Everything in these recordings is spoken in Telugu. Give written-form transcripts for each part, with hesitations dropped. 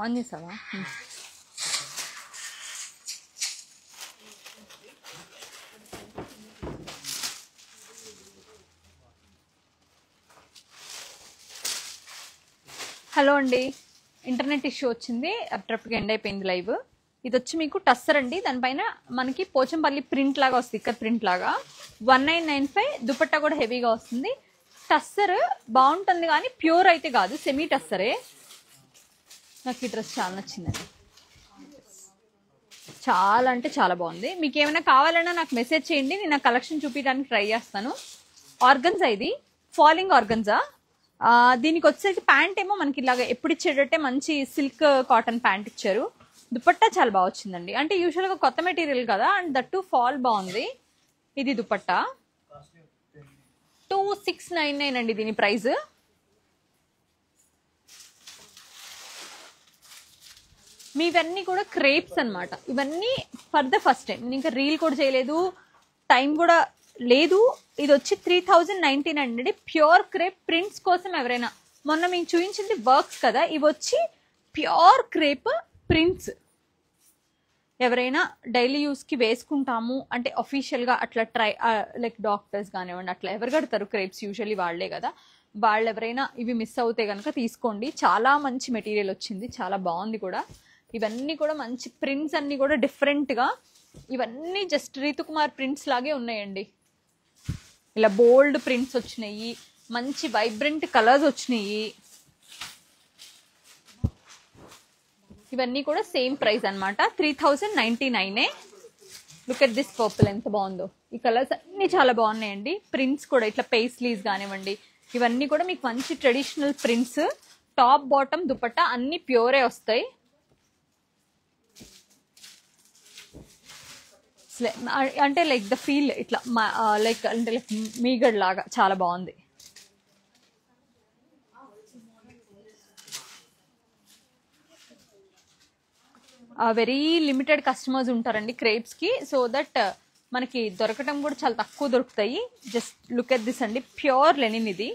ఆన్ చేసావా? హలో అండి, ఇంటర్నెట్ ఇష్యూ వచ్చింది, అప్పుడప్పుడు ఎండ్ అయిపోయింది లైవ్. ఇది వచ్చి మీకు టస్సర్ అండి, దానిపైన మనకి పోచంపల్లి ప్రింట్ లాగా వస్తుంది, ఇక్కడ ప్రింట్ లాగా. 1995. దుపట్టా కూడా హెవీగా వస్తుంది. టస్సర్ బాగుంటుంది కానీ ప్యూర్ అయితే కాదు, సెమీ టస్సరే. నాకు ఈ డ్రెస్ చాలా నచ్చిందండి, చాలా అంటే చాలా బాగుంది. మీకు ఏమైనా కావాలన్నా నాకు మెసేజ్ చేయండి, నేను నా కలెక్షన్ చూపించడానికి ట్రై చేస్తాను. ఆర్గన్జా, ఇది ఫాలింగ్ ఆర్గన్జా. దీనికి వచ్చేసరికి ప్యాంట్ ఏమో మనకి ఇలాగా ఎప్పుడు ఇచ్చేటట్టే మంచి సిల్క్ కాటన్ ప్యాంట్ ఇచ్చారు. దుపట్టా చాలా బాగా వచ్చిందండి, అంటే యూజువల్గా కొత్త మెటీరియల్ కదా, అండ్ దట్టు ఫాల్ బాగుంది. ఇది దుపట్టా 2699 అండి దీని ప్రైస్. మీవన్నీ కూడా క్రేప్స్ అనమాట. ఇవన్నీ ఫర్ ద ఫస్ట్ టైం, నేను ఇంకా రీల్ కూడా చేయలేదు, టైం కూడా లేదు. ఇది వచ్చి 3099 అండి, ప్యూర్ క్రేప్ ప్రింట్స్ కోసం. ఎవరైనా మొన్న మీకు చూపించింది వర్క్స్ కదా, ఇవి వచ్చి ప్యూర్ క్రేప్ ప్రింట్స్. ఎవరైనా డైలీ యూస్కి వేసుకుంటాము అంటే అఫీషియల్గా అట్లా ట్రై, లైక్ డాక్టర్స్ కానివ్వండి, అట్లా ఎవరు కడతారు క్రేప్స్, యూజువల్లీ వాళ్లే కదా. వాళ్ళు ఎవరైనా ఇవి మిస్ అవుతే కనుక తీసుకోండి. చాలా మంచి మెటీరియల్ వచ్చింది, చాలా బాగుంది కూడా. ఇవన్నీ కూడా మంచి ప్రింట్స్, అన్నీ కూడా డిఫరెంట్గా. ఇవన్నీ జస్ట్ రీతుకుమార్ ప్రింట్స్ లాగే ఉన్నాయండి. ఇలా బోల్డ్ ప్రింట్స్ వచ్చినాయి, మంచి వైబ్రెంట్ కలర్స్ వచ్చినాయి. ఇవన్నీ కూడా సేమ్ ప్రైస్ అనమాట, 3099. లుక్ ఎట్ దిస్ పర్పుల్, ఎంత బాగుందో. ఈ కలర్స్ అన్ని చాలా బాగున్నాయండి. ప్రింట్స్ కూడా ఇట్లా పేస్లీస్ కానివ్వండి, ఇవన్నీ కూడా మీకు మంచి traditional prints. Top bottom dupatta అన్ని ప్యూరే వస్తాయి. అంటే లైక్ ద ఫీల్ ఇట్లా లైక్ అంటే లైక్ మీగడ్ లాగా చాలా బాగుంది. వెరీ లిమిటెడ్ కస్టమర్స్ ఉంటారండి క్రేప్స్కి, సో దట్ మనకి దొరకటం కూడా చాలా తక్కువ దొరుకుతాయి. జస్ట్ లుక్ ఎట్ దిస్ అండి, ప్యూర్ లెనిన్ ఇది.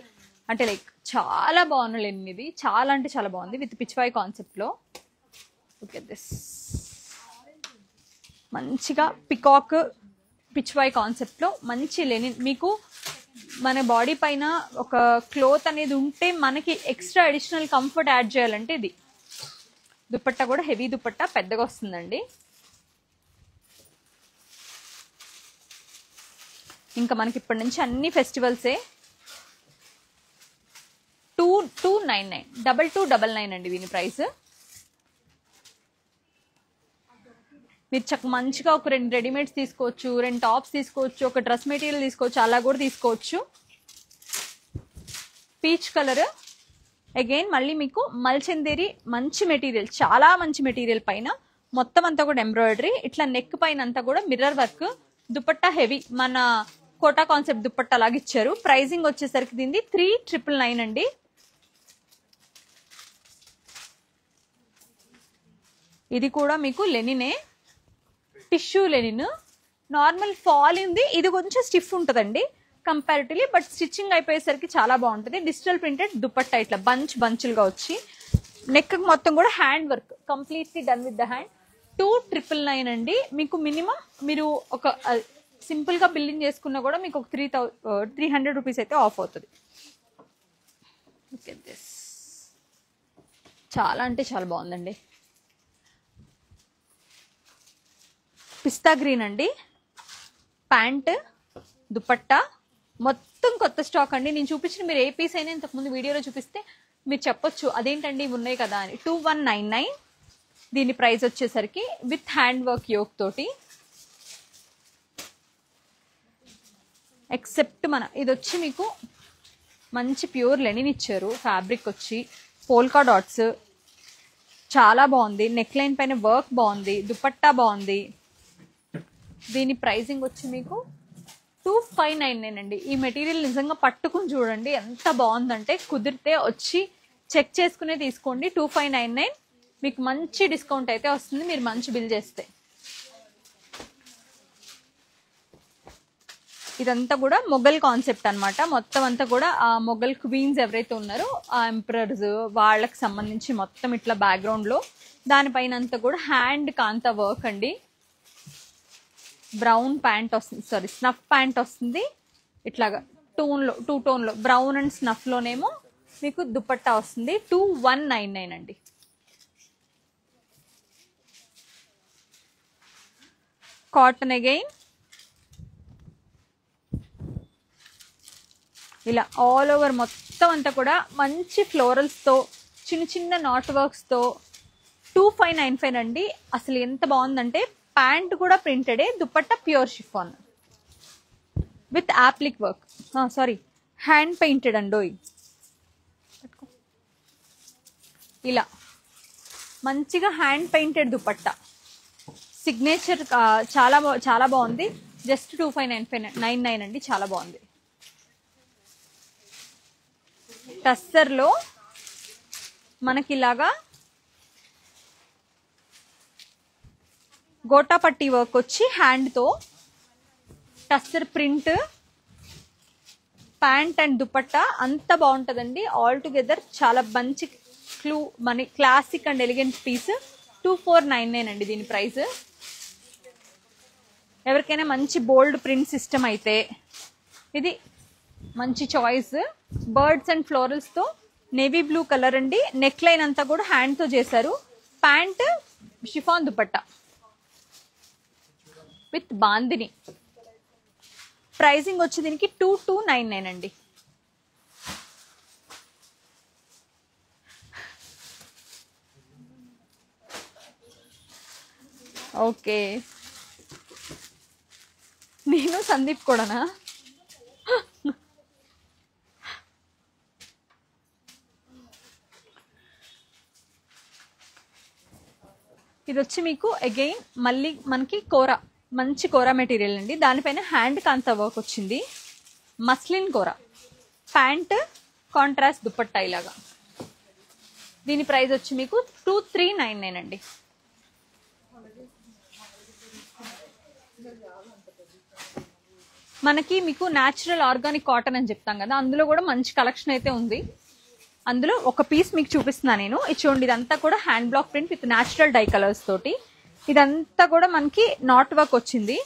అంటే లైక్ చాలా బాగున్న లెనిన్ ఇది, చాలా అంటే చాలా బాగుంది, విత్ పిచ్వాయ్ కాన్సెప్ట్లో. లుక్ ఎట్ దిస్, మంచిగా పికాక్ పిచ్వాయ్ కాన్సెప్ట్లో మంచి లెనిన్. మీకు మన బాడీ పైన ఒక క్లోత్ అనేది ఉంటే మనకి ఎక్స్ట్రా అడిషనల్ కంఫర్ట్ యాడ్ చేయాలంటే ఇది. దుపట్టా కూడా హెవీ దుపట్టా, పెద్దగా వస్తుందండి. ఇంకా మనకి ఇప్పటి నుంచి అన్ని ఫెస్టివల్సే. 2299, 2299 అండి దీని ప్రైస్. మీరు మంచిగా ఒక 2 రెడీమేడ్స్ తీసుకోవచ్చు, 2 టాప్స్ తీసుకోవచ్చు, ఒక డ్రెస్ మెటీరియల్ తీసుకోవచ్చు, అలా కూడా తీసుకోవచ్చు. పీచ్ కలర్ అగైన్, మళ్ళీ మీకు మల్చందేరి మంచి మెటీరియల్, చాలా మంచి మెటీరియల్ పైన మొత్తం అంతా కూడా ఎంబ్రాయిడరీ, ఇట్లా నెక్ పైన అంతా కూడా మిర్రర్ వర్క్. దుపట్టా హెవీ, మన కోటా కాన్సెప్ట్ దుపట్టా లాగా ఇచ్చారు. ప్రైజింగ్ వచ్చేసరికి దీన్ని 3999 అండి. ఇది కూడా మీకు లెనినే, టిష్యూ లెనిన్. నార్మల్ ఫాల్ ఉంది, ఇది కొంచెం స్టిఫ్ ఉంటుందండి కంపారిటివ్లీ, బట్ స్టిచ్చింగ్ అయిపోయేసరికి చాలా బాగుంటుంది. డిజిటల్ ప్రింటెడ్ దుపట్టా, ఇట్లా బంచులుగా వచ్చి నెక్ మొత్తం కూడా hand work, completely done with the hand. 2999 అండి. మీకు మినిమం మీరు ఒక సింపుల్ గా బిల్లింగ్ చేసుకున్నా కూడా మీకు ఒక 300 రూపీస్ అయితే ఆఫ్ అవుతుంది. చాలా అంటే చాలా బాగుందండి. పిస్తా గ్రీన్ అండి, ప్యాంట్ దుపట్టా మొత్తం కొత్త స్టాక్ అండి. నేను చూపించిన మీరు ఏ పీస్ అయినా ఇంతకుముందు వీడియోలో చూపిస్తే మీరు చెప్పొచ్చు అదేంటండి ఇవి ఉన్నాయి కదా అని. 2199 దీని ప్రైస్ వచ్చేసరికి, విత్ హ్యాండ్ వర్క్ యోక్ తోటి. ఎక్సెప్ట్ ఇది వచ్చి మీకు మంచి ప్యూర్ లెనిన్ ఇచ్చారు, ఫ్యాబ్రిక్ వచ్చి పోల్కా డాట్స్, చాలా బాగుంది. నెక్ లైన్ పైన వర్క్ బాగుంది, దుపట్టా బాగుంది. దీని ప్రైసింగ్ వచ్చి మీకు 2599 అండి. ఈ మెటీరియల్ నిజంగా పట్టుకుని చూడండి ఎంత బాగుందంటే, కుదిరితే వచ్చి చెక్ చేసుకునే తీసుకోండి. 2599 మీకు మంచి డిస్కౌంట్ అయితే వస్తుంది మీరు మంచి బిల్ చేస్తే. ఇదంతా కూడా మొఘల్ కాన్సెప్ట్ అన్నమాట. మొత్తం అంతా కూడా ఆ మొఘల్ క్వీన్స్ ఎవరైతే ఉన్నారో ఆ ఎంపరర్స్ వాళ్ళకి సంబంధించి మొత్తం ఇట్లా బ్యాక్గ్రౌండ్ లో దానిపైన అంతా కూడా హ్యాండ్ కాంతా వర్క్ అండి. బ్రౌన్ ప్యాంట్ వస్తుంది, సారీ స్నఫ్ ప్యాంట్ వస్తుంది. ఇట్లాగా టూ టోన్ లో బ్రౌన్ అండ్ స్నఫ్ లోనేమో మీకు దుపట్టా వస్తుంది. 2199 అండి. కాటన్ అగైన్ ఇలా ఆల్ ఓవర్ మొత్తం అంతా కూడా మంచి ఫ్లోరల్స్ తో చిన్న చిన్న నాట్ వర్క్స్ తో 2595 అండి. అసలు ఎంత బాగుందంటే ప్యాంట్ కూడా ప్రింటెడే, dupatta pure chiffon with applique work, sorry hand painted అండోయ్. ఇలా మంచిగా హ్యాండ్ పెయింటెడ్ దుపట్టా సిగ్నేచర్ చాలా చాలా బాగుంది. జస్ట్ 2599 అండి, చాలా బాగుంది. టస్సర్ లో మనకి ఇలాగా గోటాపట్టి వర్క్ వచ్చి హ్యాండ్ తో tussar print pant and dupatta అంత బాగుంటదండి. ఆల్ టుగెదర్ చాలా మంచి మన క్లాసిక్ అండ్ ఎలిగెంట్ పీస్. 2499 అండి దీని ప్రైస్. ఎవరికైనా మంచి బోల్డ్ ప్రింట్ సిస్టమ్ అయితే ఇది మంచి చాయిస్. బర్డ్స్ అండ్ ఫ్లోరల్స్ తో నేవీ బ్లూ కలర్ అండి. నెక్ లైన్ అంతా కూడా హ్యాండ్ తో చేశారు. Pant chiffon dupatta with bandhani. Pricing వచ్చి దీనికి 2299 అండి. ఓకే, నేను సందీప్ కూడానా? ఇది వచ్చి మీకు అగైన్ మళ్ళీ మనకి కోరా, మంచి కోరా మెటీరియల్ అండి. దానిపైన హ్యాండ్ కాంతా వర్క్ వచ్చింది. మస్లిన్ కోరా, ప్యాంట్ కాంట్రాస్ట్ దుపట్టా ఇలాగా. దీని ప్రైస్ వచ్చి మీకు 2399 అండి. మనకి మీకు న్యాచురల్ ఆర్గానిక్ కాటన్ అని చెప్తాం కదా, అందులో కూడా మంచి కలెక్షన్ అయితే ఉంది. అందులో ఒక పీస్ మీకు చూపిస్తున్నా నేను. ఇది చూడండి, ఇదంతా కూడా hand black print with natural die colours తోటి. ఇదంతా కూడా మనకి నాట్ వర్క్ వచ్చింది.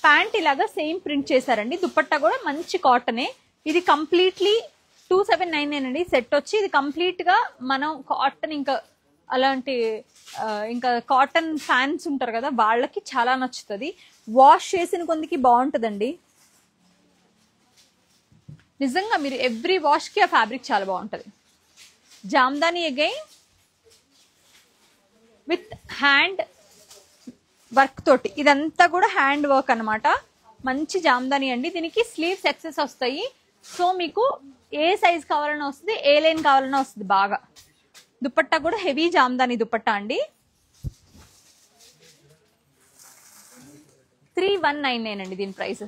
ప్యాంట్ ఇలాగా సేమ్ ప్రింట్ చేశారండి. దుపట్టా కూడా మంచి కాటనే. ఇది కంప్లీట్లీ 2799 అండి సెట్ వచ్చి. ఇది కంప్లీట్ గా మనం కాటన్, ఇంకా అలాంటి ఇంకా కాటన్ ఫ్యాన్స్ ఉంటారు కదా, వాళ్ళకి చాలా నచ్చుతుంది. వాష్ చేసిన కొందికి బాగుంటుందండి నిజంగా. మీరు ఎవ్రీ వాష్ కి ఆ ఫ్యాబ్రిక్ చాలా బాగుంటది. Jamdani again with hand work తోటి. ఇదంతా కూడా హ్యాండ్ వర్క్ అన్నమాట. మంచి జామ్దాని అండి. దీనికి స్లీవ్స్ ఎక్సెస్ వస్తాయి. సో మీకు ఏ సైజ్ కావాలన్నా వస్తుంది, ఏ లైన్ కావాలన్నా వస్తుంది బాగా. దుపట్టా కూడా హెవీ జామ్దాని దుపట్టా అండి. 3199 అండి దీని ప్రైస్.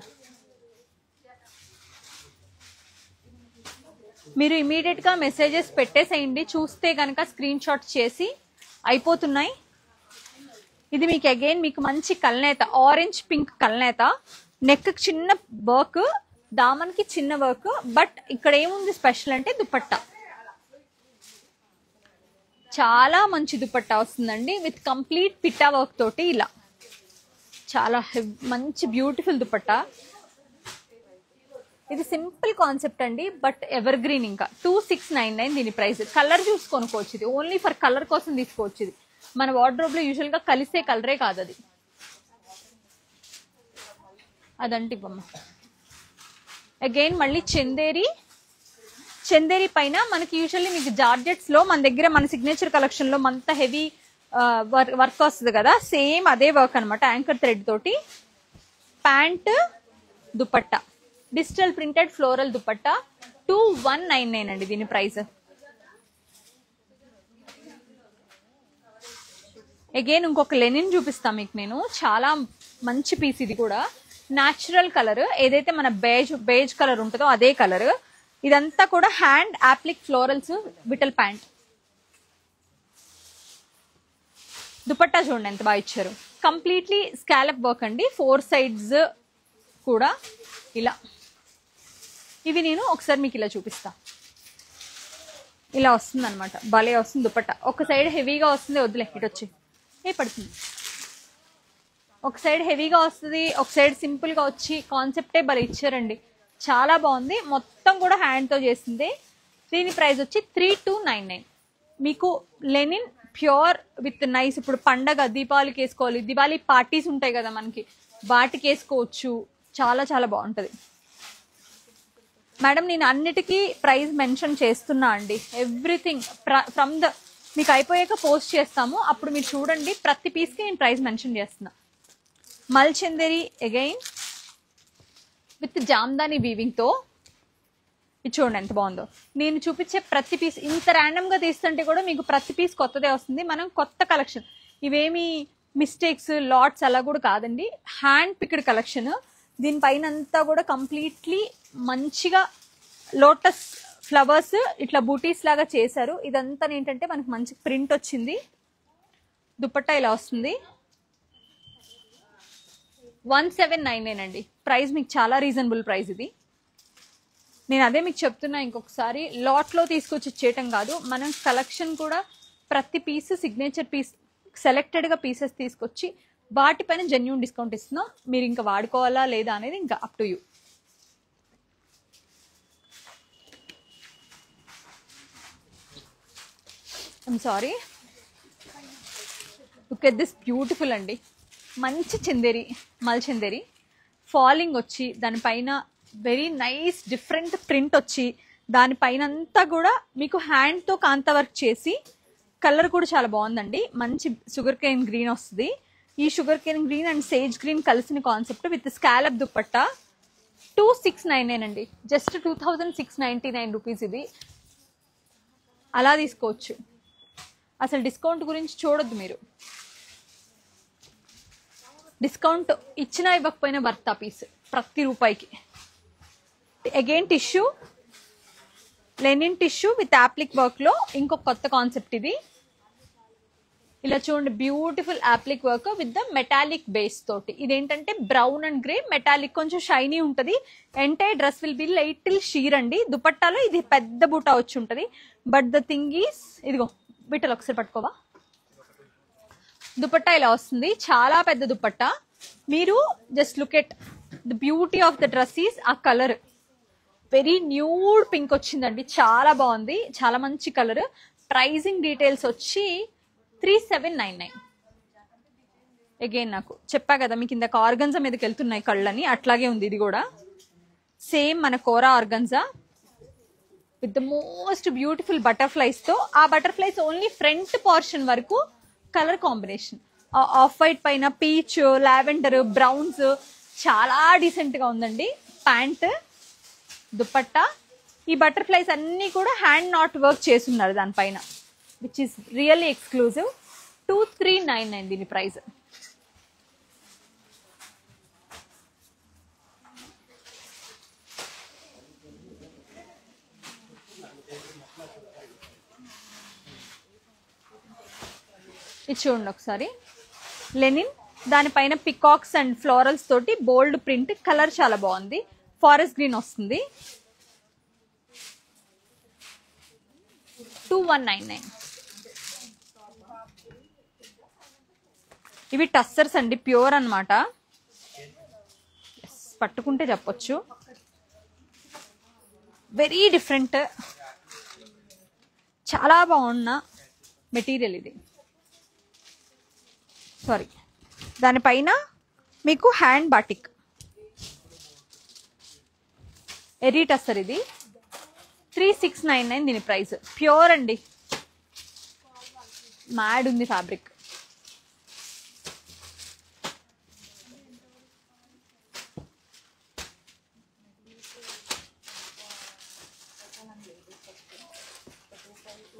మీరు ఇమీడియట్ గా మెసేజెస్ పెట్టేసేయండి. చూస్తే కనుక స్క్రీన్ షాట్ చేసి అయిపోతున్నాయి. ఇది మీకు అగైన్ మీకు మంచి కల్నేత, ఆరెంజ్ పింక్ కల్నేత. నెక్ చిన్న వర్క్, దామన్ కి చిన్న వర్క్. బట్ ఇక్కడ ఏముంది స్పెషల్ అంటే దుపట్టా చాలా మంచి దుపట్టా వస్తుందండి విత్ కంప్లీట్ పిట్టా వర్క్ తోటి. ఇలా చాలా మంచి బ్యూటిఫుల్ దుపట్టా. ఇది సింపుల్ కాన్సెప్ట్ అండి, బట్ ఎవర్ గ్రీన్. ఇంకా 2699 దీని ప్రైస్. కలర్ చూసి కొనుక్కోవచ్చు. ఇది ఓన్లీ ఫర్ కలర్ కోసం తీసుకోవచ్చు. ఇది మన వార్డ్రోబ్ లో యూజువల్ గా కలిసే కలరే కాదు అది. అదంటే ఇవ్వమ్మ. అగైన్ మళ్ళీ చందేరి పైన మనకి యూజువల్లీ మీకు జార్జెట్స్ లో మన దగ్గర మన సిగ్నేచర్ కలెక్షన్ లో అంత హెవీ వర్క్ వస్తుంది కదా, సేమ్ అదే వర్క్ అనమాట. యాంకర్ థ్రెడ్ తోటి pant dupatta, digital printed floral dupatta. 2199 అండి దీని ప్రైస్. అగైన్ ఇంకొక లెనిన్ చూపిస్తాను మీకు నేను. చాలా మంచి పీస్ ఇది కూడా. న్యాచురల్ కలర్, ఏదైతే మన బేజ్ కలర్ ఉంటుందో అదే కలర్. ఇదంతా కూడా hand appliqué florals vital pant. Dupatta చూడండి ఎంత బాగా ఇచ్చారు. కంప్లీట్లీ స్కాలప్ వర్క్ అండి. 4 సైడ్స్ కూడా ఇలా, ఇవి నేను ఒకసారి మీకు ఇలా చూపిస్తా. ఇలా వస్తుంది అనమాట, భలే వస్తుంది దుపట్టా. ఒక సైడ్ హెవీగా వస్తుంది, వద్దులే ఇటు వచ్చి పడుతుంది. ఒక సైడ్ హెవీగా వస్తుంది, ఒక సైడ్ సింపుల్గా వచ్చి కాన్సెప్టే భలే ఇచ్చారండి, చాలా బాగుంది. మొత్తం కూడా హ్యాండ్తో చేసింది. దీని ప్రైస్ వచ్చి 3299. మీకు లెనిన్ ప్యూర్ విత్ నైస్. ఇప్పుడు పండగ దీపావళికి వేసుకోవాలి, దివాళీ పార్టీస్ ఉంటాయి కదా మనకి, వాటికి వేసుకోవచ్చు. చాలా చాలా బాగుంటుంది మేడం. నేను అన్నిటికీ ప్రైస్ మెన్షన్ చేస్తున్నా అండి, ఎవ్రీథింగ్ ఫ్రమ్ ద, మీకు అయిపోయాక పోస్ట్ చేస్తాము, అప్పుడు మీరు చూడండి. ప్రతి పీస్కి నేను ప్రైస్ మెన్షన్ చేస్తున్నా. మల్చందేరి అగైన్ విత్ జామ్దాని వీవింగ్తో, ఇది చూడండి ఎంత బాగుందో. నేను చూపించే ప్రతి పీస్ ఇంత ర్యాండమ్గా తీస్తుంటే కూడా మీకు ప్రతి పీస్ కొత్తదే వస్తుంది. మనం కొత్త కలెక్షన్, ఇవేమి మిస్టేక్స్ లాట్స్ అలా కూడా కాదండి, హ్యాండ్ పిక్డ్ కలెక్షన్. దీనిపైన అంతా కూడా కంప్లీట్లీ మంచిగా లోటస్ ఫ్లవర్స్ ఇట్లా బూటీస్ లాగా చేశారు. ఇదంతా ఏంటంటే మనకి మంచి ప్రింట్ వచ్చింది. దుపట్టా ఇలా వస్తుంది. 1799 అండి ప్రైస్. మీకు చాలా రీజనబుల్ ప్రైస్ ఇది. నేను అదే మీకు చెప్తున్నా ఇంకొకసారి, లాట్లో తీసుకొచ్చి ఇచ్చేయటం కాదు, మనం కలెక్షన్ కూడా ప్రతి పీస్ సిగ్నేచర్ పీస్ సెలెక్టెడ్గా పీసెస్ తీసుకొచ్చి వాటిపైన జెన్యూన్ డిస్కౌంట్ ఇస్తున్నాం. మీరు ఇంకా వాడుకోవాలా లేదా అనేది ఇంకా up to you. I'm sorry. Look at this beautiful అండి, మంచి చందేరి, మల్చందేరి ఫాలింగ్ వచ్చి దానిపైన వెరీ నైస్ డిఫరెంట్ ప్రింట్ వచ్చి దానిపైన అంతా కూడా మీకు హ్యాండ్తో కాంతా వర్క్ చేసి, కలర్ కూడా చాలా బాగుందండి. మంచి షుగర్ కేన్ గ్రీన్ వస్తుంది. ఈ sugar cane green and sage green కలిసిన కాన్సెప్ట్ విత్ స్కాలప్ దుపట్టా. 2699 అండి, జస్ట్ 2699 రూపీస్. ఇది అలా తీసుకోవచ్చు, అసలు డిస్కౌంట్ గురించి చూడొద్దు మీరు. డిస్కౌంట్ ఇచ్చినా ఇవ్వకపోయినా వర్త్ ఆ పీస్ ప్రతి రూపాయికి. Again tissue, linen tissue with applique వర్క్లో ఇంకొక కొత్త కాన్సెప్ట్ ఇది. ఇలా చూడండి, beautiful applique work with the metallic base తోటి. ఇదేంటంటే బ్రౌన్ అండ్ గ్రే మెటాలిక్, కొంచెం షైనీ ఉంటుంది. Entire dress will be little sheer అండి. దుపట్టాలో ఇది పెద్ద బూటా వచ్చి ఉంటుంది. బట్ ద థింగ్ ఈస్, ఇదిగో బిట్టలు ఒకసారి పట్టుకోవా. దుపట్టా ఇలా వస్తుంది, చాలా పెద్ద దుపట్టా. మీరు just look at the beauty of the dress is ఆ కలర్, వెరీ న్యూడ్ పింక్ వచ్చిందండి, చాలా బాగుంది, చాలా మంచి కలర్. ప్రైజింగ్ డీటెయిల్స్ వచ్చి 3799. అగైన్ నాకు చెప్పా కదా మీకు ఇందాక ఆర్గన్జా మీదకి వెళ్తున్నాయి కళ్ళని, అట్లాగే ఉంది ఇది కూడా. సేమ్ మన kora organza with the most beautiful butterflies తో. ఆ బటర్ఫ్లైస్ ఓన్లీ ఫ్రంట్ పోర్షన్ వరకు కలర్ కాంబినేషన్, ఆఫ్ వైట్ పైన పీచ్, లావెండర్, బ్రౌన్స్, చాలా డీసెంట్ గా ఉందండి. ప్యాంట్, దుపట్టా, ఈ బటర్ఫ్లైస్ అన్ని కూడా హ్యాండ్ నాట్ వర్క్ చేస్తున్నారు దానిపైన, విచ్ ఈస్ రియల్లీ ఎక్స్క్లూజివ్. 2399 దీని ప్రైస్. ఇది చూడండి ఒకసారి, లెనిన్, దానిపైన పికాక్స్ అండ్ ఫ్లోరల్స్ తోటి బోల్డ్ ప్రింట్, కలర్ చాలా బాగుంది, ఫారెస్ట్ గ్రీన్ వస్తుంది. 2199. ఇవి టస్సర్స్ అండి, ప్యూర్ అన్నమాట. పట్టుకుంటే చెప్పొచ్చు, వెరీ డిఫరెంట్, చాలా బాగున్న మెటీరియల్ ఇది. సారీ, దానిపైన మీకు హ్యాండ్ బాటిక్ ఎరీ టస్సర్. ఇది 3699 దీని ప్రైస్. ప్యూర్ అండి, మ్యాడ్ ఉంది ఫ్యాబ్రిక్.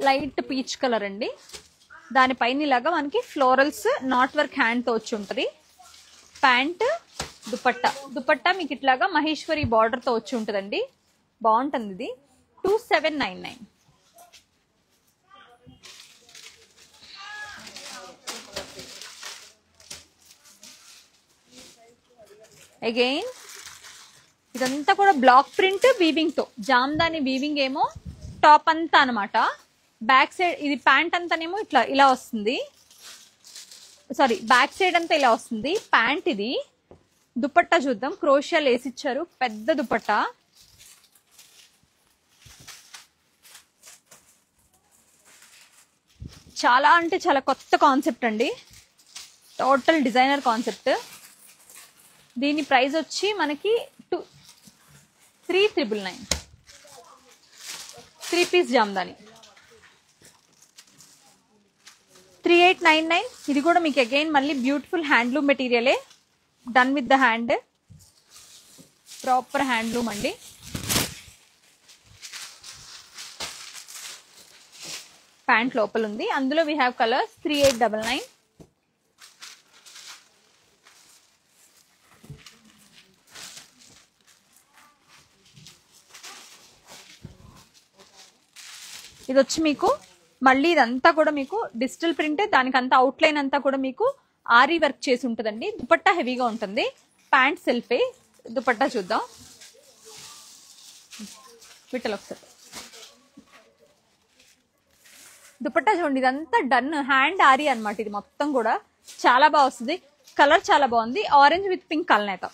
లైట్ పీచ్ కలర్ అండి, దానిపైన ఇలాగా మనకి ఫ్లోరల్స్ నాట్ వర్క్ హ్యాండ్ తో వచ్చి ఉంటుంది. ప్యాంట్, దుపట్టా, దుపట్టా మీకు ఇట్లాగా మహేశ్వరి బార్డర్ తో వచ్చి ఉంటుందండి, బాగుంటుంది ఇది. 2799. అగైన్ ఇదంతా కూడా బ్లాక్ ప్రింట్ వీవింగ్ తో, జామ్దాని వీవింగ్ ఏమో టాప్ అంతా అనమాట. బ్యాక్ సైడ్ ఇది ప్యాంట్ అంతానేమో ఇట్లా ఇలా వస్తుంది, సారీ బ్యాక్ సైడ్ అంతా ఇలా వస్తుంది ప్యాంట్. ఇది దుపట్టా చూద్దాం. క్రోషియా లేస్ ఇచ్చారు, పెద్ద దుపట్టా. చాలా అంటే చాలా కొత్త కాన్సెప్ట్ అండి, టోటల్ డిజైనర్ కాన్సెప్ట్. దీని ప్రైస్ వచ్చి మనకి 3,999. 3 పీస్ జామ్దాని 3899. ఇది కూడా మీకు అగైన్ మళ్ళీ బ్యూటిఫుల్ హ్యాండ్లూమ్ మెటీరియలే, done with the hand, proper handloom అండి. ప్యాంట్ లోపల ఉంది. అందులో వీ హ్యావ్ కలర్స్. 3899. ఇది వచ్చి మీకు మళ్ళీ ఇదంతా కూడా మీకు డిజిటల్ ప్రింట్, దానికంతా అవుట్లైన్ అంతా కూడా మీకు ఆరీ వర్క్ చేసి ఉంటుందండి. దుపట్టా హెవీగా ఉంటుంది, ప్యాంట్ సెల్ఫే. దుపట్టా చూద్దాం విట్టలు ఒకసారి. దుపట్టా చూడండి, ఇదంతా డన్ హ్యాండ్ ఆరీ అనమాట. ఇది మొత్తం కూడా చాలా బాగా వస్తుంది. కలర్ చాలా బాగుంది, ఆరెంజ్ విత్ పింక్ కలనేత.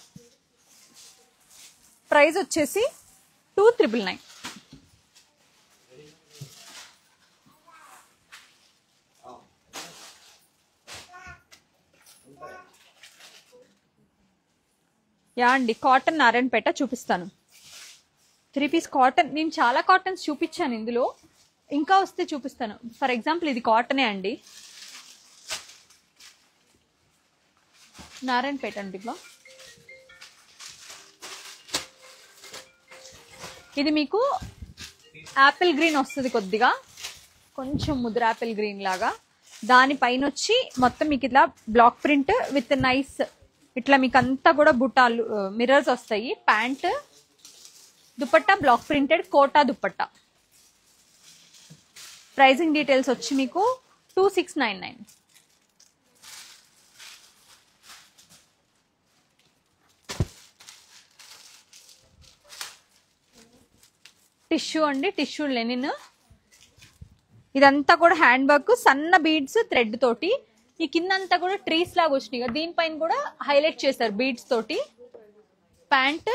ప్రైస్ వచ్చేసి 2,999. యా అండి, కాటన్ నారాయణపేట చూపిస్తాను. 3 పీస్ కాటన్. నేను చాలా కాటన్స్ చూపించాను, ఇందులో ఇంకా వస్తే చూపిస్తాను. ఫర్ ఎగ్జాంపుల్ ఇది కాటనే అండి, నారాయణపేట అండి. ఇది మీకు యాపిల్ గ్రీన్ వస్తుంది, కొద్దిగా కొంచెం ముద్ర యాపిల్ గ్రీన్ లాగా. దానిపైన వచ్చి మొత్తం మీకు ఇట్లా బ్లాక్ ప్రింట్ విత్ నైస్, ఇట్లా మీకు అంతా కూడా బుట్టాలు మిర్రర్స్ వస్తాయి. Pant, dupatta block printed Kota dupatta. Pricing details వచ్చి మీకు 2,699. టిష్యూ అండి, టిష్యూ లెనిన్. ఇదంతా కూడా హ్యాండ్ వర్క్, సన్న బీడ్స్ థ్రెడ్ తోటి. ఈ కింద అంతా కూడా ట్రీస్ లాగా వచ్చినాయి కదా, దీనిపైన కూడా హైలైట్ చేశారు బీడ్స్ తోటి. ప్యాంట్,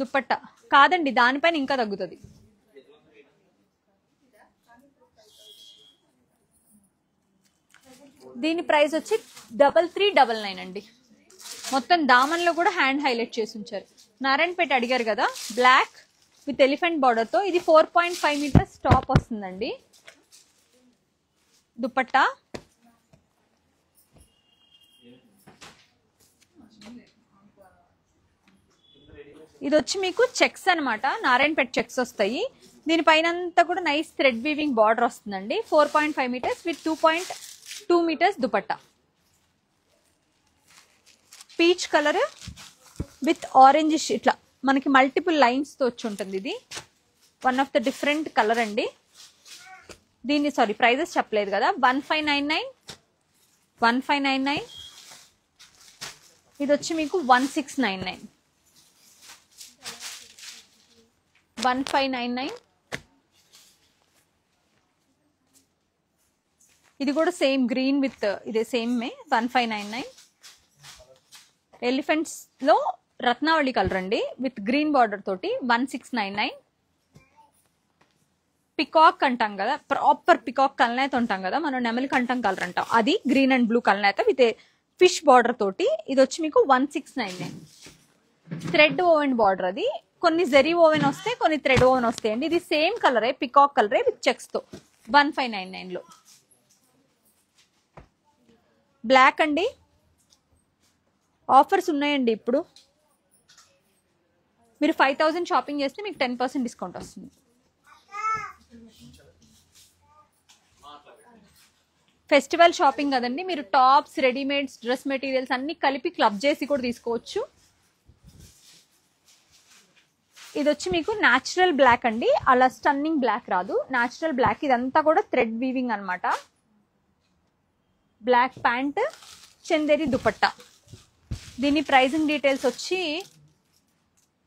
దుపట్టా కాదండి, దానిపైన ఇంకా తగ్గుతుంది. దీని ప్రైస్ వచ్చి 3,399 అండి. మొత్తం దామన్లో కూడా హ్యాండ్ హైలైట్ చేసి ఉంచారు. నారాయణపేట అడిగారు కదా, బ్లాక్ విత్ ఎలిఫెంట్ బార్డర్ తో. ఇది 4.5 మీటర్స్ టాప్ వస్తుందండి. దుపట్టా, ఇది వచ్చి మీకు చెక్స్ అనమాట, నారాయణపేట చెక్స్ వస్తాయి. దీనిపైన అంతా కూడా నైస్ థ్రెడ్ వీవింగ్ బార్డర్ వస్తుందండి. 4.5 metres with 2.2 metres dupatta. Peach colour with orange ఇట్లా మనకి మల్టిపుల్ లైన్స్ తో వచ్చి ఉంటుంది. ఇది one of the different colour అండి. దీన్ని సారీ ప్రైజెస్ చెప్పలేదు కదా. 1599, 1599. ఇది వచ్చి మీకు 1699, 1599. ఇది కూడా సేమ్ గ్రీన్ విత్ ఇదే సేమ్ 1599. ఎలిఫెంట్స్ లో రత్నావళి కలర్ అండి విత్ గ్రీన్ బార్డర్ తోటి 1699. పికాక్ అంటాం కదా, ప్రాపర్ పికాక్ కలనేత ఉంటాం కదా మనం, నెమలి కంఠం కలర్ అంటాం, అది గ్రీన్ అండ్ బ్లూ కలనేత విత్ ఫిష్ బార్డర్ తోటి. ఇది వచ్చి మీకు 1699. థ్రెడ్ ఓవెన్ బార్డర్, అది కొన్ని జెరీ ఓవెన్ వస్తాయి, కొన్ని థ్రెడ్ ఓవెన్ వస్తాయండి. ఇది సేమ్ కలరే, పికాక్ కలరే విత్ చెక్స్ తో 1599 లో. బ్లాక్ అండి, ఆఫర్స్ ఉన్నాయండి ఇప్పుడు. మీరు 5,000 షాపింగ్ చేస్తే మీకు 10% డిస్కౌంట్ వస్తుంది. ఫెస్టివల్ షాపింగ్ కదండి, మీరు టాప్స్, రెడీమేడ్స్, డ్రెస్ మెటీరియల్స్ అన్ని కలిపి క్లబ్ చేసి కూడా తీసుకోవచ్చు. ఇది వచ్చి మీకు న్యాచురల్ బ్లాక్ అండి, అలా స్టన్నింగ్ బ్లాక్ రాదు, న్యాచురల్ బ్లాక్. ఇదంతా కూడా థ్రెడ్ వీవింగ్ అనమాట. Black pant, Chanderi dupatta. దీని ప్రైజింగ్ డీటెయిల్స్ వచ్చి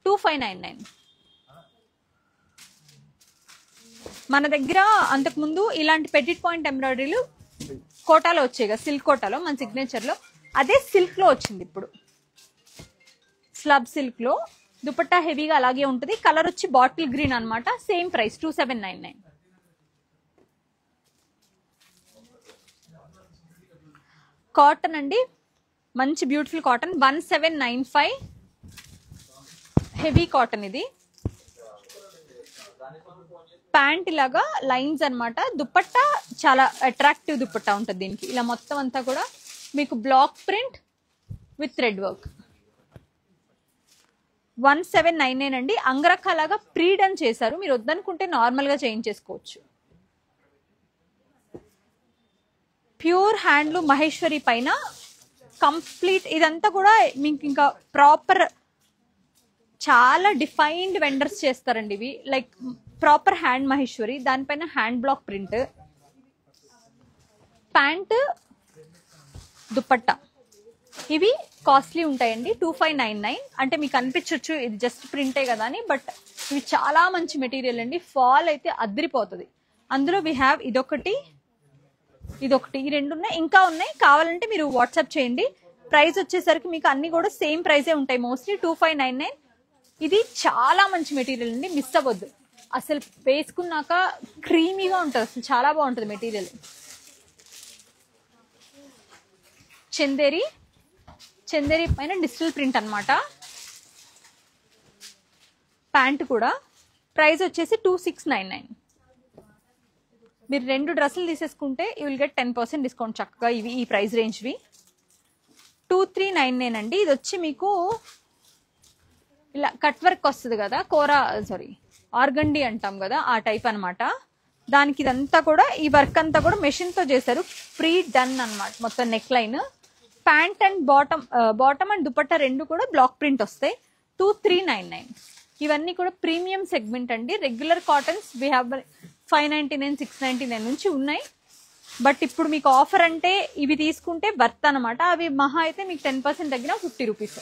2599. మన దగ్గర అంతకుముందు ఇలాంటి పెటిట్ పాయింట్ ఎంబ్రాయిడరీలు కోటాలో వచ్చాయి కదా, సిల్క్ కోటాలో మన సిగ్నేచర్ లో, అదే సిల్క్ లో వచ్చింది ఇప్పుడు. స్లబ్ సిల్క్ లో దుపట్టా హెవీగా అలాగే ఉంటుంది. కలర్ వచ్చి బాటిల్ గ్రీన్ అన్నమాట. Same price 2799. కాటన్ అండి, మంచి బ్యూటిఫుల్ కాటన్ 1795. హెవీ కాటన్ ఇది. ప్యాంట్ ఇలాగా లైన్స్ అన్నమాట. దుపట్టా చాలా అట్రాక్టివ్ దుపట్టా ఉంటుంది దీనికి. ఇలా మొత్తం అంతా కూడా మీకు black print with thread work. 1799 అండి. అంగరఖా లాగా ప్రీ డన్ చేశారు. మీరు వద్దనుకుంటే నార్మల్ గా చేయించేసుకోవచ్చు. ప్యూర్ హ్యాండ్లూమ్ మహేశ్వరి పైన కంప్లీట్ ఇదంతా కూడా మీకు ఇంకా ప్రాపర్ చాలా డిఫైన్డ్ వెండర్స్ చేస్తారండి ఇవి. లైక్ ప్రాపర్ హ్యాండ్ మహేశ్వరి, దానిపైన hand black print, pant, dupatta. ఇవి కాస్ట్లీ ఉంటాయండి. 2599. అంటే మీకు అనిపించవచ్చు ఇది జస్ట్ ప్రింటే కదా అని, బట్ ఇవి చాలా మంచి మెటీరియల్ అండి. ఫాల్ అయితే అదిరిపోతుంది. అందులో వి హ్యావ్ ఇదొకటి, ఇదొకటి, ఈ రెండు ఉన్నాయి, ఇంకా ఉన్నాయి. కావాలంటే మీరు వాట్సాప్ చేయండి. ప్రైస్ వచ్చేసరికి మీకు అన్ని కూడా సేమ్ ప్రైసే ఉంటాయి మోస్ట్లీ 2599. ఇది చాలా మంచి మెటీరియల్ అండి, మిస్ అవ్వద్దు. అసలు వేసుకున్నాక క్రీమీగా ఉంటుంది, అసలు చాలా బాగుంటుంది మెటీరియల్. చందేరి, చందేరి పైన డిజిటల్ ప్రింట్ అన్నమాట. ప్యాంట్ కూడా ప్రైస్ వచ్చేసి 2699. మీరు 2 డ్రెస్సులు తీసేసుకుంటే యూ విల్ గెట్ 10% డిస్కౌంట్ చక్కగా. ఇవి ఈ ప్రైస్ రేంజ్వి 2399 అండి. ఇది వచ్చి మీకు ఇలా కట్ వర్క్ వస్తుంది కదా, కోరా సారీ ఆర్గండి అంటాం కదా, ఆ టైప్ అనమాట. దానికి ఇదంతా కూడా ఈ వర్క్ అంతా కూడా మెషిన్ తో చేశారు. ప్రీ డన్ అన్నమాట మొత్తం. Neck line, pant and bottom and dupatta రెండు కూడా బ్లాక్ ప్రింట్ వస్తాయి. 2399. ఇవన్నీ కూడా ప్రీమియం సెగ్మెంట్ అండి. రెగ్యులర్ కాటన్స్ వీ హ్యావ్ 599, 699 నుంచి ఉన్నాయి. బట్ ఇప్పుడు మీకు ఆఫర్ అంటే ఇవి తీసుకుంటే వర్త్ అనమాట. అవి మహా అయితే మీకు 10% తగ్గిన 50 రూపీస్.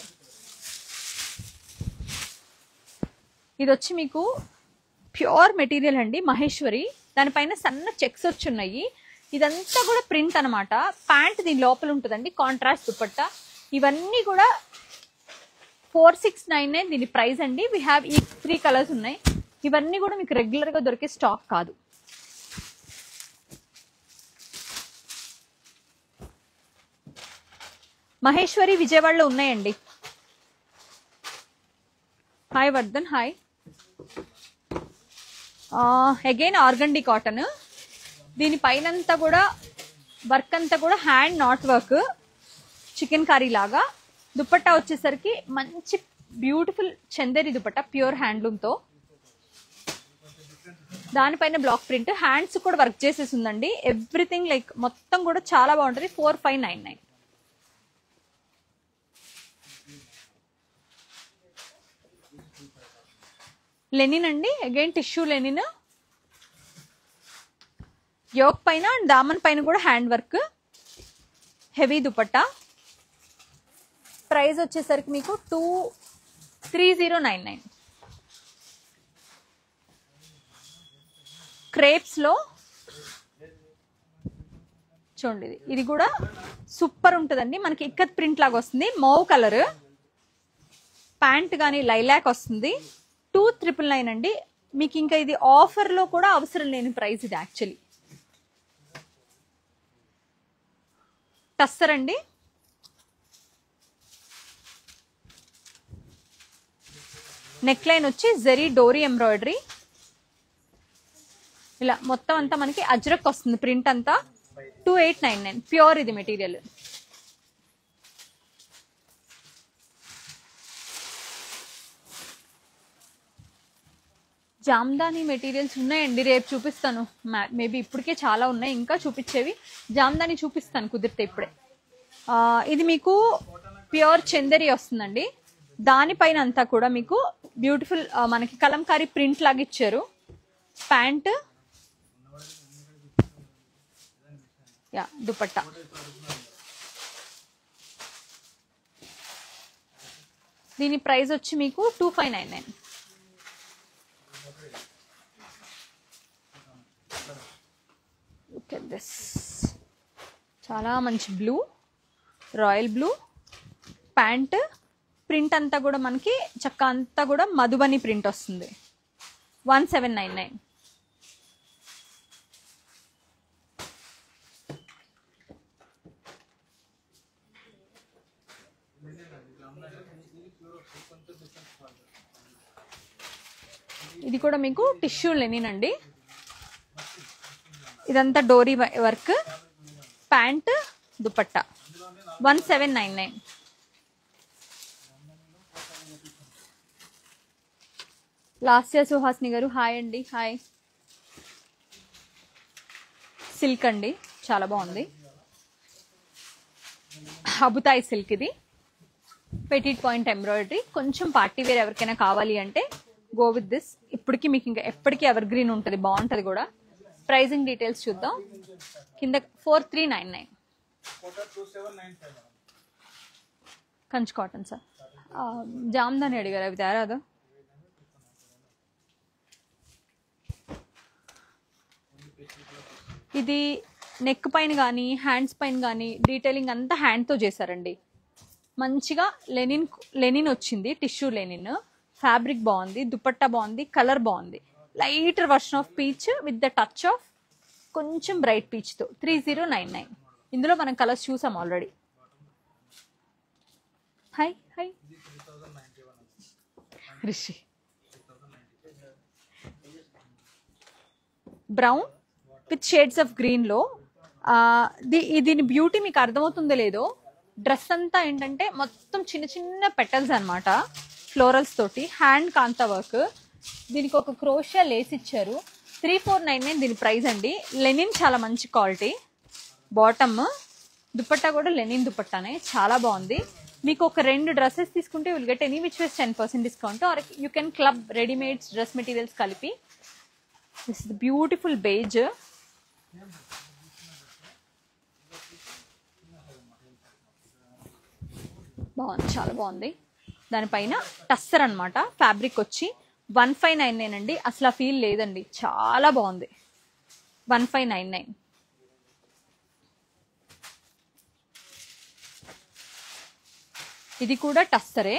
ఇది వచ్చి మీకు ప్యూర్ మెటీరియల్ అండి మహేశ్వరి. దానిపైన సన్న చెక్స్ వచ్చి ఉన్నాయి. ఇదంతా కూడా ప్రింట్ అనమాట. ప్యాంట్ దీని లోపల ఉంటుందండి, కాంట్రాస్ట్ దుపట్టా. ఇవన్నీ కూడా 4699 దీని ప్రైస్ అండి. వీ హ్యావ్ ఈ 3 కలర్స్ ఉన్నాయి. ఇవన్నీ కూడా మీకు రెగ్యులర్ గా దొరికే స్టాక్ కాదు. మహేశ్వరి విజయవాడలో ఉన్నాయండి. Hi Vardhan, hi. Again organdie cotton. దీని పైనంతా కూడా వర్క్ అంతా కూడా hand not work, chicken curry లాగా. దుపట్టా వచ్చేసరికి మంచి beautiful Chanderi dupatta pure handloom తో. దానిపైన బ్లాక్ ప్రింట్, హ్యాండ్స్ కూడా వర్క్ చేసేసి ఉందండి. ఎవ్రీథింగ్ లైక్ మొత్తం కూడా చాలా బాగుంటుంది. 4599. లెనిన్ అండి, అగైన్ టిష్యూ లెనిన్. యోక్ పైన అండ్ దామన్ పైన కూడా hand work, heavy dupatta. Price వచ్చేసరికి మీకు 3099. క్రేప్స్ లో చూడండి, ఇది కూడా సూపర్ ఉంటుందండి. మనకి ఇక్కత్ ప్రింట్ లాగా వస్తుంది, మౌవ్ కలర్. ప్యాంట్ కానీ లైలాక్ వస్తుంది. 2999 అండి. మీకు ఇంకా ఇది ఆఫర్ లో కూడా అవసరం లేని ప్రైస్ ఇది యాక్చువల్లీ. టస్సర్ అండి, నెక్ లైన్ వచ్చి జరీ డోరీ ఎంబ్రాయిడరీ. ఇలా మొత్తం అంతా మనకి అజ్రక్ వస్తుంది ప్రింట్ అంతా. 2899 ప్యూర్ ఇది మెటీరియల్. జామ్దాని మెటీరియల్స్ ఉన్నాయండి, రేపు చూపిస్తాను. మేబీ ఇప్పటికే చాలా ఉన్నాయి, ఇంకా చూపించేవి. జామ్దాని చూపిస్తాను కుదిరితే ఇప్పుడే. ఇది మీకు ప్యూర్ చందేరి వస్తుందండి. దానిపైన అంతా కూడా మీకు బ్యూటిఫుల్ మనకి కలంకారీ ప్రింట్ లాగా ఇచ్చారు. Pant, yeah dupatta. దీని ప్రైస్ వచ్చి మీకు 2599. లుక్ ఎట్ దిస్, చాలా మంచి blue, royal blue pant. Print అంతా కూడా మనకి చక్క అంతా కూడా మధుబని ప్రింట్ వస్తుంది. 1799. ఇది కూడా మీకు టిష్యూ లెనిన్ అండి. ఇదంతా డోరీ వర్క్, ప్యాంట్ దుపట్టా. 1799. లాస్య సుహాస్ని గారు హాయ్ అండి. హాయ్. సిల్క్ అండి, చాలా బాగుంది. అబుతాయి సిల్క్ ఇది. పెటిట్ పాయింట్ ఎంబ్రాయిడరీ, కొంచెం పార్టీ వేర్ ఎవరికైనా కావాలి అంటే గో విత్ దిస్. ఇప్పటికి మీకు ఇంకా ఎప్పటికీ ఎవర్ గ్రీన్ ఉంటుంది, బాగుంటుంది కూడా. ప్రైజింగ్ డీటెయిల్స్ చూద్దాం. కింద 4399. Kanchi cotton sir. జామ్దాని అడిగారు, అవి తేరాదు. ఇది నెక్ పైన కానీ హ్యాండ్స్ పైన కానీ డీటెయిలింగ్ అంతా హ్యాండ్తో చేశారండి. మంచిగా లెనిన్ వచ్చింది, టిష్యూ లెనిన్. ఫ్యాబ్రిక్ బాగుంది, దుపట్టా బాగుంది, కలర్ బాగుంది. Lighter version of peach with the touch of కొంచెం బ్రైట్ పీచ్తో. 3099. ఇందులో మనం కలర్స్ చూసాం already. High high Rishi. Brown with shades of గ్రీన్లో. దీని బ్యూటీ మీకు అర్థమవుతుందో లేదో, డ్రెస్ అంతా ఏంటంటే మొత్తం చిన్న చిన్న పెటల్స్ అనమాట, ఫ్లోరల్స్ తోటి. హ్యాండ్ కాంతా వర్క్. దీనికి ఒక క్రోషియా లేస్ ఇచ్చారు. 3499 దీని ప్రైస్ అండి. లెనిన్ చాలా మంచి క్వాలిటీ. బాటమ్ దుపట్టా కూడా లెనిన్ దుపట్టానే, చాలా బాగుంది. మీకు ఒక 2 డ్రెస్సెస్ తీసుకుంటే will get any which ways 10% discount, or you can club readymades dress materials కలిపి. This is beautiful beige. బాగుంది, చాలా బాగుంది. దానిపైన టస్సర్ అనమాట, ఫ్యాబ్రిక్ వచ్చి 1599 అండి. అసలు ఆ ఫీల్ లేదండి, చాలా బాగుంది. 1599. ఇది కూడా టస్సరే.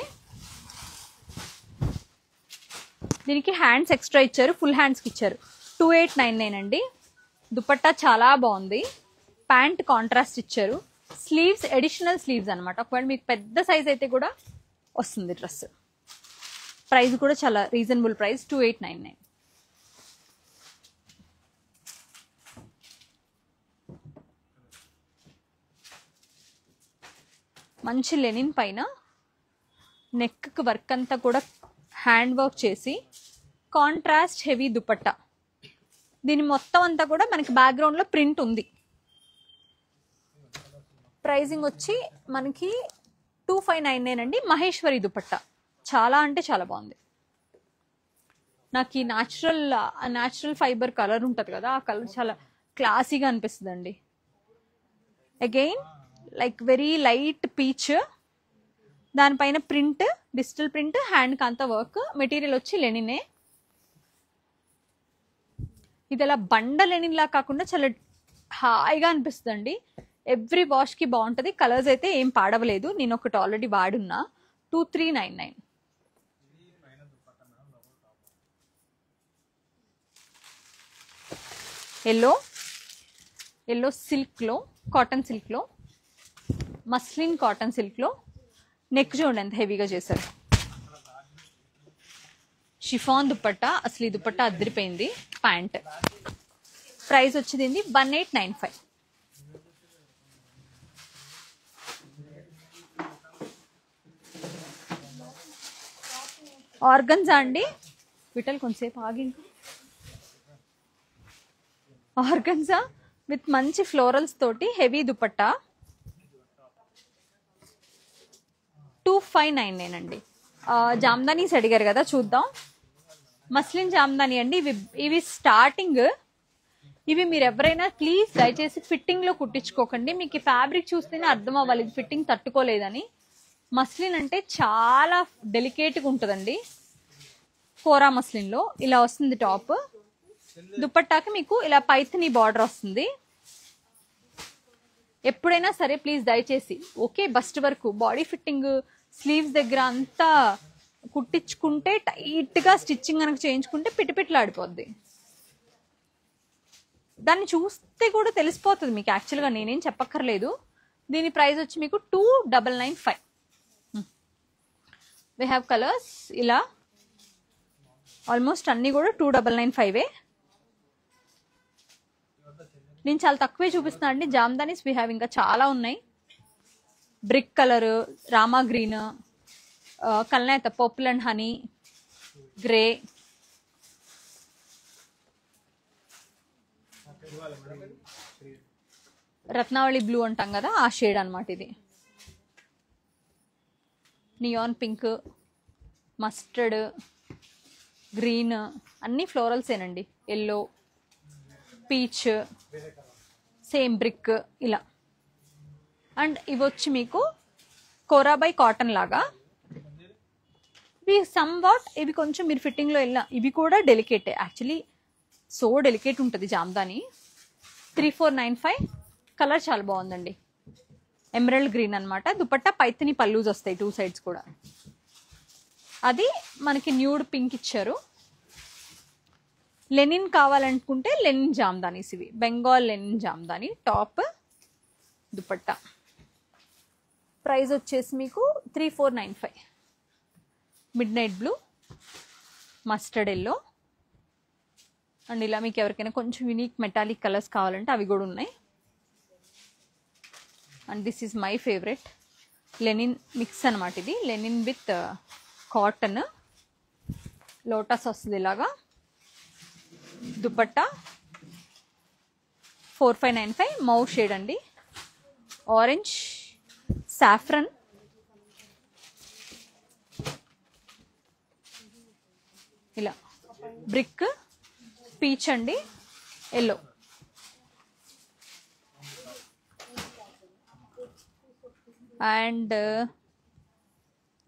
దీనికి హ్యాండ్స్ ఎక్స్ట్రా ఇచ్చారు, ఫుల్ హ్యాండ్స్కి ఇచ్చారు. 2899 అండి. దుపట్టా చాలా బాగుంది. ప్యాంట్ కాంట్రాస్ట్ ఇచ్చారు. స్లీవ్స్ అడిషనల్ స్లీవ్స్ అనమాట. ఒకవేళ మీకు పెద్ద సైజ్ అయితే కూడా వస్తుంది డ్రెస్. ప్రైస్ కూడా చాలా రీజనబుల్ ప్రైస్, 2899. మంచి లెనిన్ పైన నెక్ వర్క్ అంతా కూడా హ్యాండ్ వర్క్ చేసి కాంట్రాస్ట్ హెవీ దుపట్టా. దీని మొత్తం అంతా కూడా మనకి బ్యాక్గ్రౌండ్ లో ప్రింట్ ఉంది. ప్రైజింగ్ వచ్చి మనకి 2599 అండి. మహేశ్వరి దుపట్టా చాలా అంటే చాలా బాగుంది. నాకు ఈ న్యాచురల్ ఫైబర్ కలర్ ఉంటుంది కదా, ఆ కలర్ చాలా క్లాసీగా అనిపిస్తుంది అండి. Again like very light peach, దానిపైన ప్రింట్, డిజిటల్ ప్రింట్, హ్యాండ్ కాంతా వర్క్. మెటీరియల్ వచ్చి లెనినే. ఇది అలా బండ లెనిన్ లా కాకుండా చాలా హాయిగా అనిపిస్తుంది అండి. ఎవ్రీ వాష్ కి బాగుంటుంది. కలర్స్ అయితే ఏం పాడవలేదు, నేను ఒకటి ఆల్రెడీ వాడున్నా. 2399. ఎల్లో సిల్క్ లో, కాటన్ సిల్క్ లో, మస్లిన్ కాటన్ సిల్క్ లో. నెక్ చూడండి ఎంత హెవీగా చేశారు. షిఫాన్ దుపట్టా, అసలు ఈ దుపట్టా అదిరిపోయింది. ప్యాంట్ ప్రైస్ వచ్చింది 1895. ఆర్గన్జా అండి. విటల్ కొంచెంసేపు ఆగి. ఆర్గన్జా విత్ మంచి ఫ్లోరల్స్ తోటి హెవీ దుపట్టా. 2599 అండి. జామ్దానీస్ అడిగారు కదా, చూద్దాం. మస్లిన్ జామ్దాని అండి. ఇవి స్టార్టింగ్. ఇవి మీరు ఎవరైనా ప్లీజ్ దయచేసి ఫిట్టింగ్ లో కుట్టించుకోకండి. మీకు ఫ్యాబ్రిక్ చూస్తేనే అర్థం అవ్వాలి ఇది ఫిట్టింగ్ తట్టుకోలేదని. మస్లిన్ అంటే చాలా డెలికేట్గా ఉంటుందండి. కోరా మస్లిన్లో ఇలా వస్తుంది టాప్. దుపట్టాకి మీకు ఇలా పైథనీ బార్డర్ వస్తుంది. ఎప్పుడైనా సరే ప్లీజ్ దయచేసి ఓకే బస్ట్ వరకు బాడీ ఫిట్టింగ్ స్లీవ్స్ దగ్గర అంతా కుట్టించుకుంటే టైట్గా స్టిచ్చింగ్ కనుక చేయించుకుంటే పిటిపిట్లాడిపోద్ది. దాన్ని చూస్తే కూడా తెలిసిపోతుంది మీకు. యాక్చువల్గా నేనేం చెప్పక్కర్లేదు. దీని ప్రైస్ వచ్చి మీకు 2995. వి హ్యావ్ కలర్స్ ఇలా ఆల్మోస్ట్ అన్నీ కూడా 2995. నేను చాలా తక్కువే చూపిస్తున్నా అండి. జామ్దానీస్ వి హ్యావ్ ఇంకా చాలా ఉన్నాయి. బ్రిక్ కలర్, రామా గ్రీన్, కల్నేత purple and honey, grey, Ratnavali blue అంటాం కదా ఆ షేడ్ అనమాట ఇది. నియాన్ పింక్, మస్టర్డ్, గ్రీన్ అన్ని ఫ్లోరల్సేనండి. ఎల్లో, పీచ్, సేమ్ బ్రిక్ ఇలా. అండ్ ఇవి వచ్చి మీకు కోరాబై కాటన్ లాగా. ఇవి సమ్ వాట్ ఇవి కొంచెం మీరు ఫిట్టింగ్లో వెళ్ళిన ఇవి కూడా డెలికేటే. యాక్చువల్లీ సో డెలికేట్ ఉంటుంది జామ్దాని. 3495. కలర్ చాలా బాగుందండి. ఎమరల్డ్ గ్రీన్ అనమాట. దుపట్టా పైథనీ పల్లూస్ వస్తాయి 2 సైడ్స్ కూడా. అది మనకి న్యూడ్ పింక్ ఇచ్చారు. లెనిన్ కావాలనుకుంటే లెనిన్ జామ్దానీస్ ఇవి. Bengal linen jamdani top, dupatta. Price వచ్చేసి మీకు 3495. Midnight blue, mustard yellow and ఇలా మీకు ఎవరికైనా కొంచెం యూనిక్ మెటాలిక్ కలర్స్ కావాలంటే అవి కూడా ఉన్నాయి. And this is my favourite Lenin mix అనమాట. ఇది లెనిన్ విత్ కాటన్, లోటస్ వస్తుంది ఇలాగా. దుపట్టా 4595. మౌ షేడ్ అండి. ఆరెంజ్, సాఫ్రన్, ఇలా బ్రిక్, పీచ్ అండి, ఎల్లో. అండ్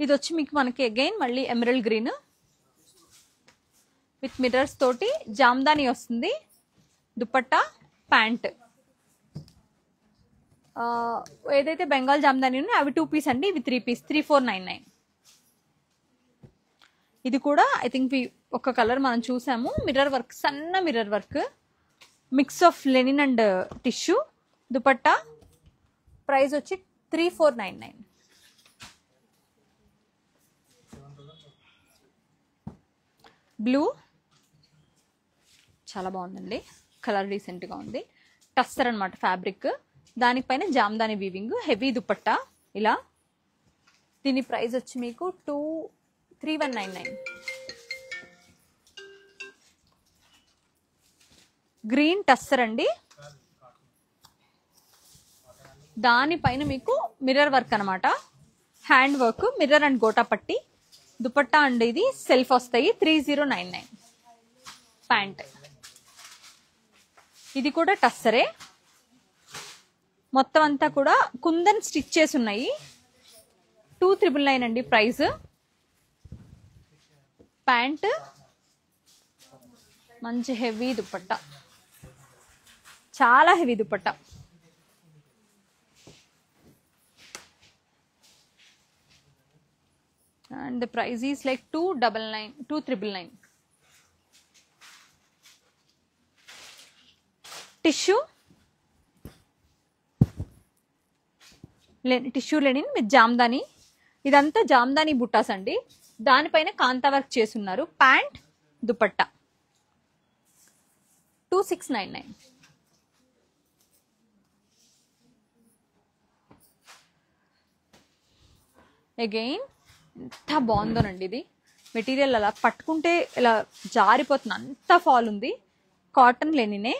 ఇది వచ్చి మీకు మనకి అగైన్ మళ్ళీ ఎమరల్డ్ గ్రీన్ విత్ మిర్రర్స్ తోటి జామ్దాని వస్తుంది. దుపట్టా, ప్యాంట్. ఏదైతే బెంగాల్ జామ్దాని ఉన్నాయో అవి 2 పీస్ అండి. ఇవి 3 పీస్ 3499. ఇది కూడా ఐ థింక్ ఒక కలర్ మనం చూసాము. మిర్రర్ వర్క్, సన్న mirror work, mix of Lenin and tissue. Dupatta price వచ్చి 3499. బ్లూ చాలా బాగుందండి. కలర్ డీసెంట్గా ఉంది. టస్సర్ అనమాట ఫ్యాబ్రిక్. దానిపైన జామ్దాని వీవింగ్, హెవీ దుపట్టా ఇలా. దీని ప్రైస్ వచ్చి మీకు 3199. గ్రీన్ టస్సర్ అండి. దానిపైన మీకు మిర్రర్ వర్క్ అనమాట. Hand work, mirror and gota పట్టి. దుపట్టా అండ్ ఇది సెల్ఫ్ వస్తాయి. 3099. ప్యాంట్. ఇది కూడా టస్సరే. మొత్తం అంతా కూడా కుందన్ స్టిచ్ చేసి ఉన్నాయి. 2999 అండి ప్రైస్. ప్యాంట్, మంచి హెవీ దుపట్టా, చాలా heavy dupatta. And the price is like 299. Tissue linen with Jamdani. ఇదంతా జామ్దాని బుట్టాస్ అండి. దానిపైన కాంతా వర్క్ చేస్తున్నారు. ప్యాంట్, దుపట్టా 2699. అగైన్ ఎంత బాగుందోనండి ఇది. మెటీరియల్ అలా పట్టుకుంటే ఇలా జారిపోతుంది, అంత ఫాల్ ఉంది. కాటన్ లెనినే.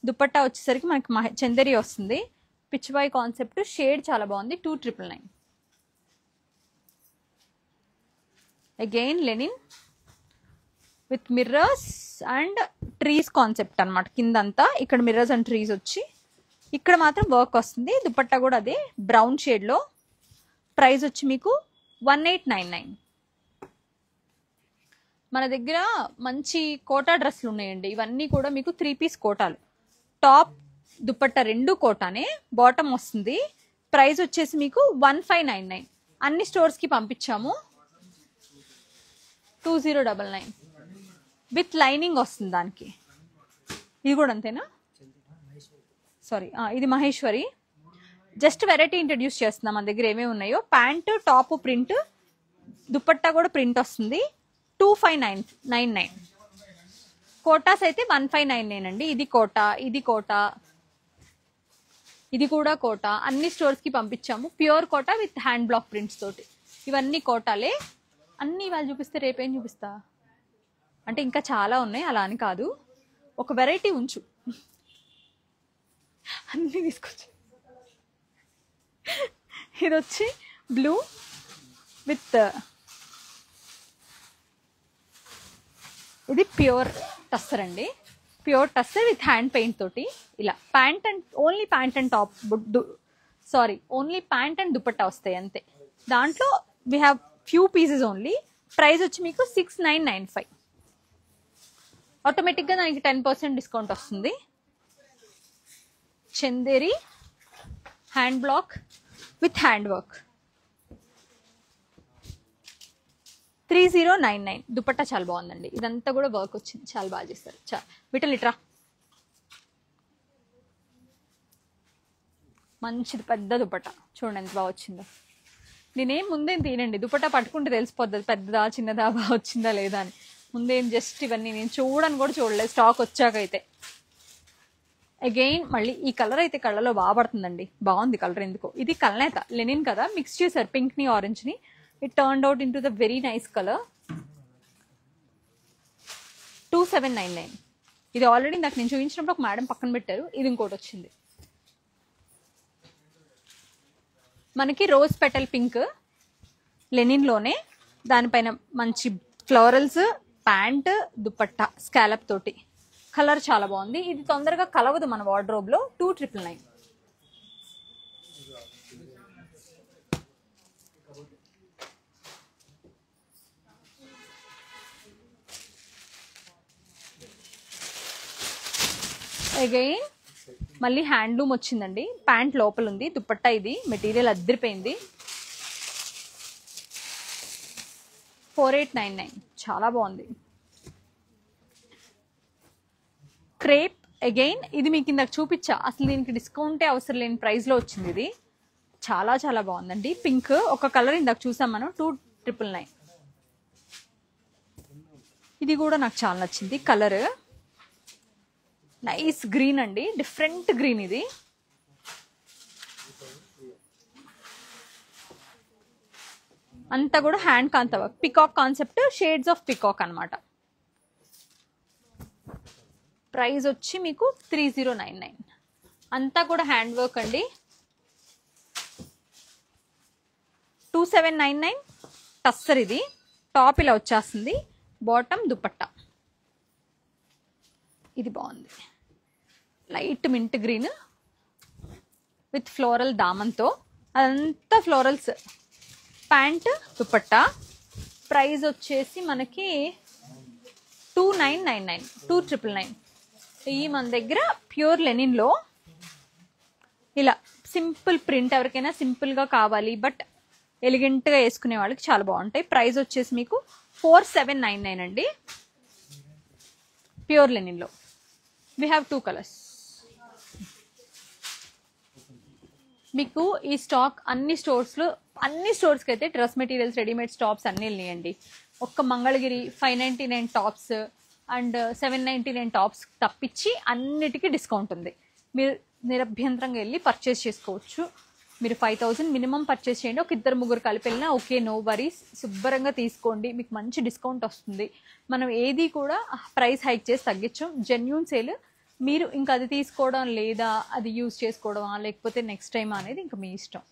దుపట్టా వచ్చేసరికి మనకి చందేరి వస్తుంది. పిచ్వాయ్ కాన్సెప్ట్. షేడ్ చాలా బాగుంది. 2999. Again Lenin with mirrors and trees concept అనమాట. కిందంతా ఇక్కడ మిర్రర్స్ అండ్ ట్రీస్ వచ్చి ఇక్కడ మాత్రం వర్క్ వస్తుంది. దుపట్టా కూడా అదే బ్రౌన్ షేడ్ లో ప్రైస్ వచ్చి మీకు 1899. మన దగ్గర మంచి కోటా డ్రెస్సులు ఉన్నాయండి. ఇవన్నీ కూడా మీకు 3 పీస్ కోటాలు, టాప్ దుపట్టా రెండు కోటానే, బాటమ్ వస్తుంది. ప్రైస్ వచ్చేసి మీకు 1599. అన్ని స్టోర్స్ కి పంపించాము. 2099 విత్ లైనింగ్ వస్తుంది దానికి. ఇది కూడా అంతేనా? సారీ, ఇది మహేశ్వరి. జస్ట్ వెరైటీ ఇంట్రడ్యూస్ చేస్తున్నాం. మన దగ్గర ఏమేమి ఉన్నాయో, ప్యాంటు టాప్ ప్రింట్, దుపట్టా కూడా ప్రింట్ వస్తుంది. 2599. కోటాస్ అయితే 1599 అండి. ఇది కోటా, ఇది కోటా, ఇది కూడా కోటా. అన్ని స్టోర్స్ కి పంపించాము. Pure Kota with hand block prints తోటి. ఇవన్నీ కోటాలే. అన్ని వాళ్ళు చూపిస్తే రేపేం చూపిస్తా అంటే ఇంకా చాలా ఉన్నాయి, అలా అని కాదు. ఒక వెరైటీ ఉంచు, అన్ని తీసుకొచ్చి. ఇది వచ్చి బ్లూ విత్, ఇది ప్యూర్ టస్సర్ అండి. Pure tussar with hand paint తోటి. ఇలా pant and only pant and top, sorry only pant and dupatta వస్తాయి అంతే. దాంట్లో we have few pieces only. Price వచ్చి మీకు 6995. ఆటోమేటిక్గా దానికి 10% డిస్కౌంట్ వస్తుంది. Chanderi hand black with hand work 3099. Dupatta చాలా బాగుందండి. ఇదంతా కూడా వర్క్ వచ్చింది, చాలా బాగా చేస్తారు. విటల్ లిట్రా మంచిది, పెద్ద దుపట్టా చూడండి ఎంత బాగా వచ్చిందో. నేనేం ముందేం తీనండి, దుపట్టా పట్టుకుంటే తెలిసిపోద్ది పెద్దదా చిన్నదా, బాగా వచ్చిందా లేదా అని. ముందేం జస్ట్ ఇవన్నీ నేను చూడని కూడా చూడలేదు, స్టాక్ వచ్చాకైతే. అగైన్ మళ్ళీ ఈ కలర్ అయితే కళ్ళలో బాగా పడుతుందండి. బాగుంది కలర్ ఎందుకో. ఇది కల్నేత లెనిన్ కదా, మిక్స్ చేశారు పింక్ ని ఆరెంజ్ ని. It turned out into the very nice colour. 2799. ఇది ఆల్రెడీ నాకు నేను చూపించినప్పుడు ఒక మేడం పక్కన పెట్టారు. ఇది ఇంకోటి వచ్చింది మనకి, రోజ్ పెటల్ పింక్ లెనిన్ లోనే, దానిపైన మంచి ఫ్లోరల్స్, ప్యాంట్, దుపట్టా స్కాలప్ తోటి. కలర్ చాలా బాగుంది. ఇది తొందరగా కలవదు మన వార్డ్రోబ్ లో. 2999. అగైన్ మళ్ళీ హ్యాండ్లూమ్ వచ్చిందండి. ప్యాంట్ లోపల ఉంది, దుపట్టా ఇది మెటీరియల్ అద్దరిపోయింది. 4899. చాలా బాగుంది. క్రేప్ అగైన్, ఇది మీకు ఇందాక చూపించా, అసలు దీనికి డిస్కౌంటే అవసరం లేని ప్రైస్ లో వచ్చింది. ఇది చాలా చాలా బాగుందండి. పింక్ ఒక కలర్ ఇందాక చూసాం మనం, 2999. ఇది కూడా నాకు చాలా నచ్చింది కలర్. నైస్ గ్రీన్ అండి, డిఫరెంట్ గ్రీన్ ఇది. అంతా కూడా హ్యాండ్ కాంత work, peacock concept, shades of peacock అన్నమాట. ప్రైస్ వచ్చి మీకు 3099. అంతా కూడా హ్యాండ్ వర్క్ అండి. 2799 టస్సర్. ఇది టాప్ ఇలా వచ్చేస్తుంది, బాటమ్ దుపట్టా. ఇది బాగుంది, light mint green with floral దామంతో. అదంతా ఫ్లోరల్స్, ప్యాంట్ దుపట్టా. ప్రైస్ వచ్చేసి మనకి 2999, 2999. ఈ మన దగ్గర ప్యూర్ లెనిన్ లో ఇలా సింపుల్ ప్రింట్, ఎవరికైనా సింపుల్ గా కావాలి బట్ ఎలిగెంట్ గా వేసుకునే వాళ్ళకి చాలా బాగుంటాయి. ప్రైస్ వచ్చేసి మీకు 4799 అండి. ప్యూర్ లెనిన్ లో వీ హ్యావ్ 2 కలర్స్. మీకు ఈ స్టాక్ అన్ని స్టోర్స్కి అయితే డ్రెస్ మెటీరియల్స్, రెడీమేడ్ టాప్స్ అన్ని వెళ్ళినాయండి. ఒక్క మంగళగిరి 599 టాప్స్ అండ్ 799 టాప్స్ తప్పించి అన్నిటికీ డిస్కౌంట్ ఉంది. మీరు నిరభ్యంతరంగా వెళ్ళి పర్చేస్ చేసుకోవచ్చు. మీరు 5000 మినిమం పర్చేస్ చేయండి. ఒక 2-3 కలిపి వెళ్ళినా ఓకే, నో వరీస్. శుభ్రంగా తీసుకోండి, మీకు మంచి డిస్కౌంట్ వస్తుంది. మనం ఏది కూడా ప్రైస్ హైక్ చేసి తగ్గించాం. Genuine sale. మీరు ఇంకా అది తీసుకోవడం లేదా అది యూజ్ చేసుకోవడమా లేకపోతే నెక్స్ట్ టైం అనేది ఇంకా మీ ఇష్టం.